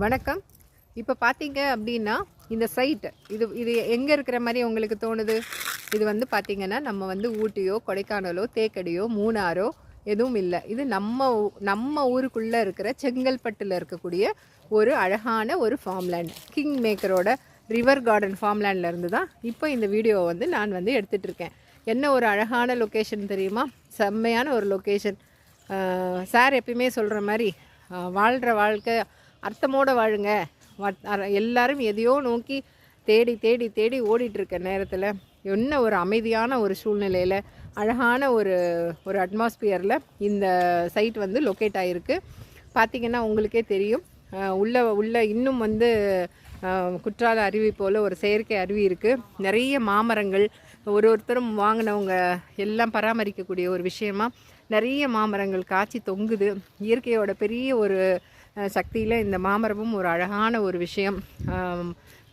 வணக்கம். இப்போ பார்த்தீங்க அப்படின்னா இந்த சைட் இது இது எங்கே இருக்கிற மாதிரி உங்களுக்கு தோணுது? இது வந்து பார்த்திங்கன்னா நம்ம வந்து ஊட்டியோ கொடைக்கானலோ தேக்கடியோ மூணாரோ எதுவும் இல்லை. இது நம்ம ஊருக்குள்ளே இருக்கிற செங்கல்பட்டில் இருக்கக்கூடிய ஒரு அழகான ஒரு ஃபார்ம்லேண்ட், கிங் மேக்கரோட ரிவர் கார்டன் ஃபார்ம்லேண்டில் இருந்து தான் இப்போ இந்த வீடியோவை வந்து நான் வந்து எடுத்துகிட்டு இருக்கேன். என்ன ஒரு அழகான லொக்கேஷன் தெரியுமா? செம்மையான ஒரு லொக்கேஷன். சார் எப்பயுமே சொல்கிற மாதிரி வாழ்கிற வாழ்க்கை அர்த்தமோடு வாழுங்க. எல்லாரும் எதையோ நோக்கி தேடி தேடி தேடி ஓடிட்டுருக்க நேரத்தில் என்ன ஒரு அமைதியான ஒரு சூழ்நிலையில் அழகான ஒரு ஒரு அட்மாஸ்பியரில் இந்த சைட் வந்து லொக்கேட் ஆகிருக்கு. பார்த்திங்கன்னா உங்களுக்கே தெரியும், உள்ள இன்னும் வந்து குற்றால அருவி போல் ஒரு செயற்கை அருவி இருக்குது. நிறைய மாமரங்கள், ஒருத்தரும் வாங்கினவங்க எல்லாம் பராமரிக்கக்கூடிய ஒரு விஷயமா நிறைய மாமரங்கள் காய்ச்சி தொங்குது. இயற்கையோட பெரிய ஒரு சக்தியில் இந்த மாமரமும் ஒரு அழகான ஒரு விஷயம்.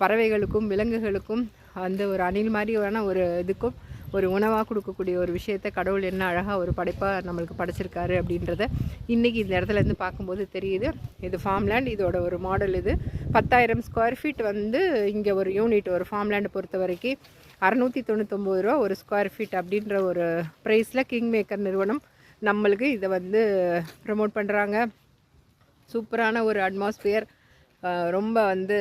பறவைகளுக்கும் விலங்குகளுக்கும் அந்த ஒரு அணில் மாதிரியான ஒரு இதுக்கும் ஒரு உணவாக கொடுக்கக்கூடிய ஒரு விஷயத்தை கடவுள் என்ன அழகாக ஒரு படைப்பாக நம்மளுக்கு படைச்சிருக்காரு அப்படின்றத இன்றைக்கி இந்த இடத்துலேருந்து பார்க்கும்போது தெரியுது. இது ஃபார்ம்லேண்ட், இதோட ஒரு மாடல். இது 10,000 ஸ்கொயர் ஃபீட் வந்து இங்கே ஒரு யூனிட், ஒரு ஃபார்ம்லேண்டை பொறுத்த வரைக்கும் 699 ரூபா ஒரு ஸ்கொயர் ஃபீட் அப்படின்ற ஒரு ப்ரைஸில் கிங் மேக்கர் நிறுவனம் நம்மளுக்கு இதை வந்து ப்ரமோட் பண்ணுறாங்க. சூப்பரான ஒரு அட்மாஸ்பியர். ரொம்ப வந்து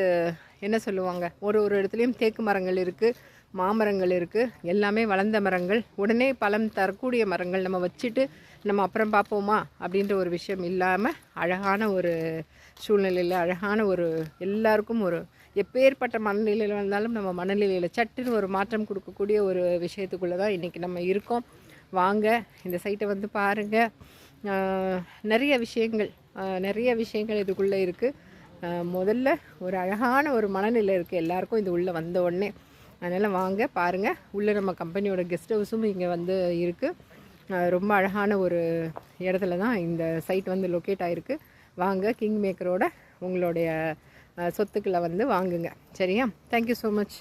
என்ன சொல்லுவாங்க, ஒரு இடத்துலையும் தேக்கு மரங்கள் இருக்குது, மாமரங்கள் இருக்குது, எல்லாமே வளர்ந்த மரங்கள், உடனே பழம் தரக்கூடிய மரங்கள். நம்ம வச்சுட்டு நம்ம அப்புறம் பார்ப்போமா அப்படின்ற ஒரு விஷயம் இல்லாமல் அழகான ஒரு சூழ்நிலையில், அழகான ஒரு எல்லாருக்கும் ஒரு எப்பேற்பட்ட மனநிலையில் வந்தாலும் நம்ம மனநிலையில் சட்டுன்னு ஒரு மாற்றம் கொடுக்கக்கூடிய ஒரு விஷயத்துக்குள்ளே தான் இன்றைக்கி நம்ம இருக்கோம். வாங்க இந்த சைட்டை வந்து பாருங்கள். நிறைய விஷயங்கள் இதுக்குள்ளே இருக்குது. முதல்ல ஒரு அழகான ஒரு மனநிலை இருக்குது எல்லாருக்கும் இது உள்ளே வந்த உடனே. அதனால் வாங்க பாருங்கள். உள்ளே நம்ம கம்பெனியோட கெஸ்ட் ஹவுஸும் இங்கே வந்து இருக்குது. ரொம்ப அழகான ஒரு இடத்துல தான் இந்த சைட் வந்து லொக்கேட் ஆகிருக்கு. வாங்க, கிங் மேக்கரோட உங்களுடைய சொத்துக்களை வந்து வாங்குங்க. சரியா? Thank you so much.